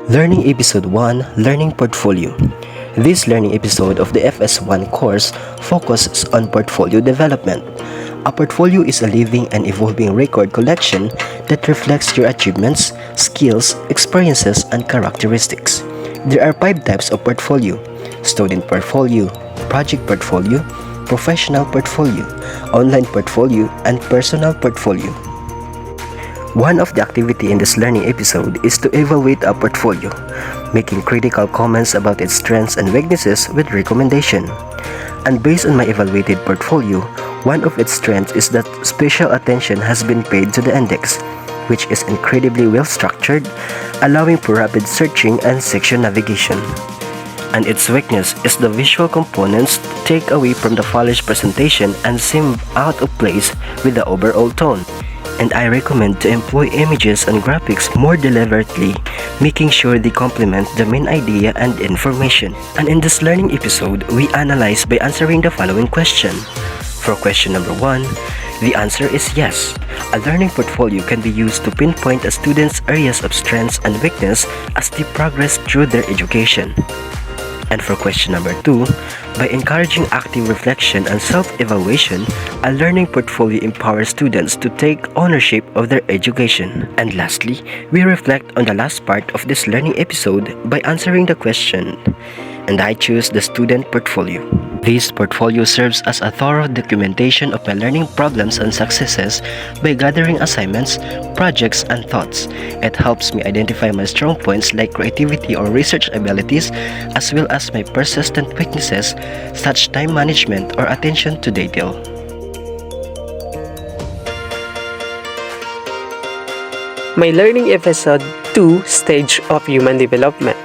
Learning Episode 1 Learning Portfolio. This learning episode of the FS1 course focuses on portfolio development. A portfolio is a living and evolving record collection that reflects your achievements, skills, experiences, and characteristics. There are 5 types of portfolio: student portfolio, project portfolio, professional portfolio, online portfolio, and personal portfolio. One of the activity in this learning episode is to evaluate a portfolio, making critical comments about its strengths and weaknesses with recommendation. And based on my evaluated portfolio, one of its strengths is that special attention has been paid to the index, which is incredibly well structured, allowing for rapid searching and section navigation. And its weakness is the visual components take away from the polished presentation and seem out of place with the overall tone. And I recommend to employ images and graphics more deliberately, making sure they complement the main idea and information. And in this learning episode, we analyze by answering the following question. For question number 1, the answer is yes. A learning portfolio can be used to pinpoint a student's areas of strengths and weakness as they progress through their education. And for question number 2, by encouraging active reflection and self-evaluation, a learning portfolio empowers students to take ownership of their education. And lastly, we reflect on the last part of this learning episode by answering the question, and I choose the student portfolio. This portfolio serves as a thorough documentation of my learning problems and successes by gathering assignments, projects, and thoughts. It helps me identify my strong points like creativity or research abilities, as well as my persistent weaknesses such time management or attention to detail. My learning episode 2 Stage of Human Development.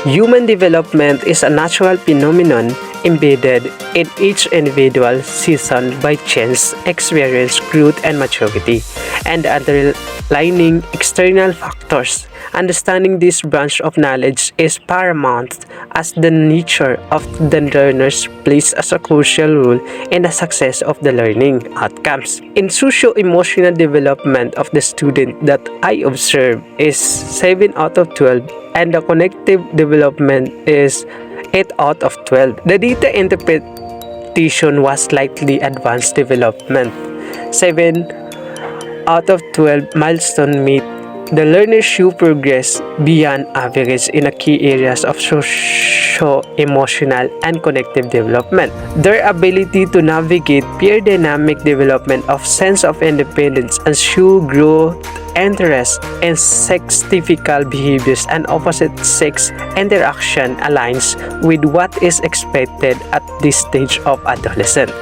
Human development is a natural phenomenon embedded in each individual seasoned by chance, experience, growth, and maturity, and underlying external factors. Understanding this branch of knowledge is paramount as the nature of the learners plays a crucial role in the success of the learning outcomes. In socio-emotional development of the student that I observe is 7 out of 12, and the cognitive development is 8 out of 12. The data interpretation was slightly advanced development. 7 out of 12 milestone meet the learners show progress beyond average in the key areas of socio-emotional and cognitive development. Their ability to navigate peer dynamic development of sense of independence and show growth, interest, and sex-typical behaviors and opposite sex interaction aligns with what is expected at this stage of adolescence.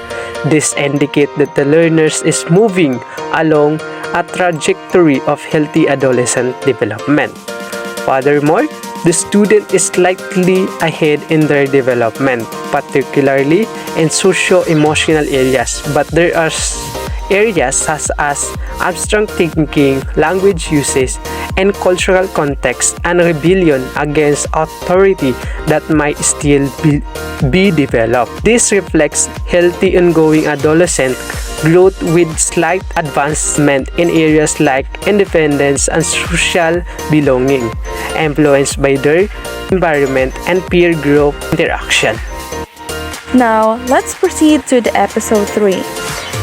This indicates that the learners is moving along a trajectory of healthy adolescent development. Furthermore, the student is slightly ahead in their development, particularly in socio-emotional areas, but there are areas such as abstract thinking, language usage, and cultural context and rebellion against authority that might still be developed. This reflects healthy ongoing adolescent growth with slight advancement in areas like independence and social belonging, influenced by their environment and peer group interaction. Now, let's proceed to the episode 3.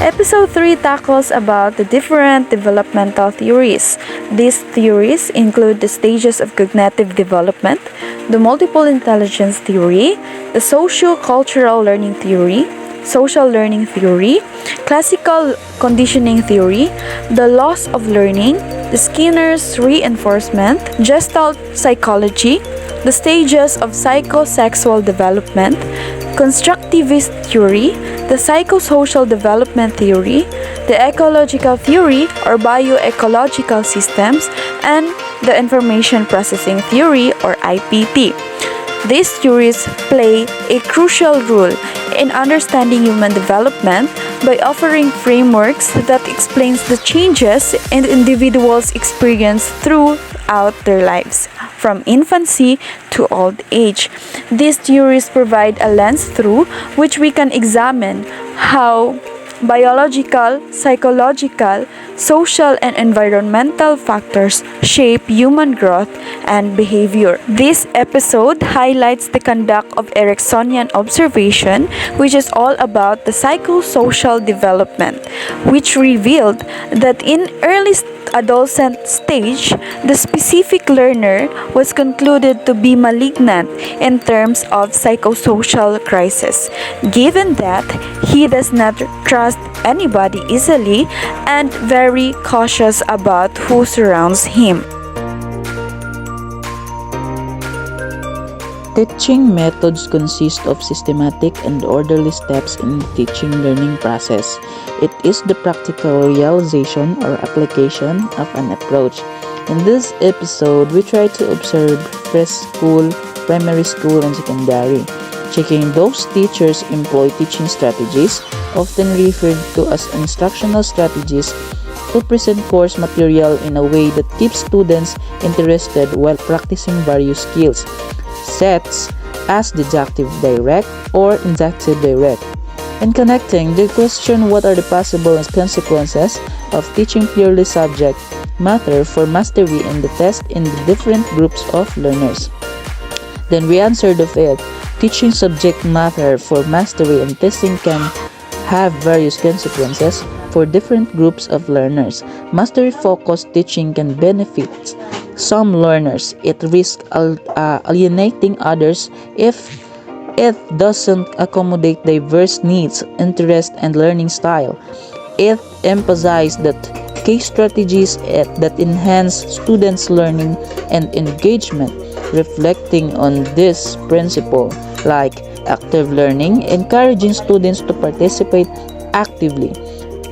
Episode 3 tackles about the different developmental theories. These theories include the stages of cognitive development, the multiple intelligence theory, the socio-cultural learning theory, social learning theory, classical conditioning theory, the laws of learning, the Skinner's reinforcement, Gestalt psychology, the stages of psychosexual development, constructivist theory, the psychosocial development theory, the ecological theory or bioecological systems, and the information processing theory or IPT. These theories play a crucial role in understanding human development by offering frameworks that explains the changes in individuals' experience throughout their lives, from infancy to old age. These theories provide a lens through which we can examine how biological, psychological, social and environmental factors shape human growth and behavior. This episode highlights the conduct of Ericksonian observation, which is all about the psychosocial development, which revealed that in early adolescent stage, the specific learner was concluded to be malignant in terms of psychosocial crisis, given that he does not trust anybody easily and very cautious about who surrounds him. Teaching methods consist of systematic and orderly steps in the teaching-learning process. It is the practical realization or application of an approach. In this episode, we try to observe preschool, primary school, and secondary, checking those teachers employ teaching strategies, often referred to as instructional strategies, to present course material in a way that keeps students interested while practicing various skills, sets as deductive direct or inductive direct. In connecting the question, what are the possible consequences of teaching purely subject matter for mastery in the test in the different groups of learners? Then we answered of it. Teaching subject matter for mastery and testing can have various consequences for different groups of learners. Mastery-focused teaching can benefit some learners. It risks alienating others if it doesn't accommodate diverse needs, interests, and learning style. It emphasizes that case strategies that enhance students' learning and engagement, reflecting on this principle, like active learning, encouraging students to participate actively,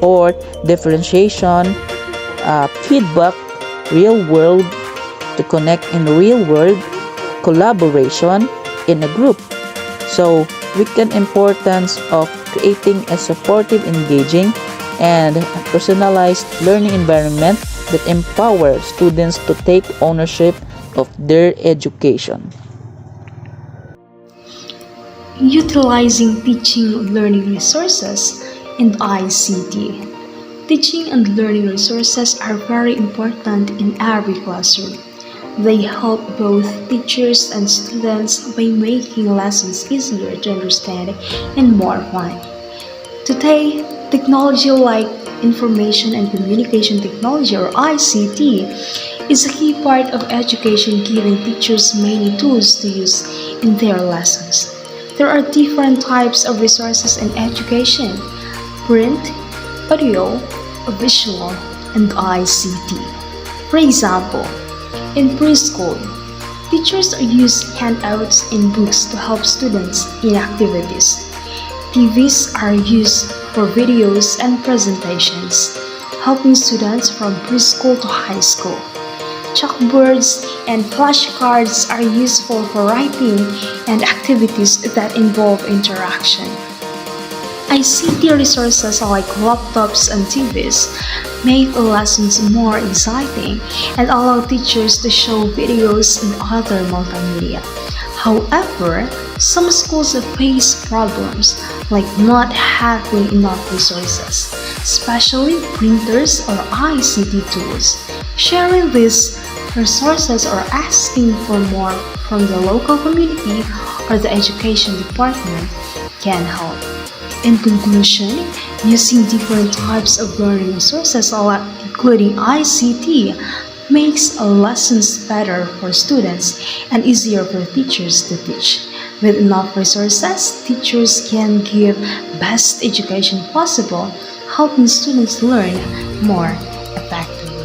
or differentiation, feedback, real world, to connect in real world, collaboration in a group. So, weekend importance of creating a supportive, engaging, and personalized learning environment that empowers students to take ownership of their education. Utilizing teaching and learning resources and ICT. Teaching and learning resources are very important in every classroom. They help both teachers and students by making lessons easier to understand and more fun. Today, technology like information and communication technology or ICT is a key part of education, giving teachers many tools to use in their lessons. There are different types of resources in education: print, audio, visual, and ICT. For example, in preschool, teachers use handouts and books to help students in activities. TVs are used for videos and presentations, helping students from preschool to high school. Chalkboards and flashcards are useful for writing and activities that involve interaction. ICT resources like laptops and TVs make lessons more exciting and allow teachers to show videos and other multimedia. However, some schools face problems like not having enough resources, especially printers or ICT tools. Sharing these resources or asking for more from the local community or the education department can help. In conclusion, using different types of learning resources, including ICT, makes lessons better for students and easier for teachers to teach. With enough resources, teachers can give best education possible, helping students learn more effectively.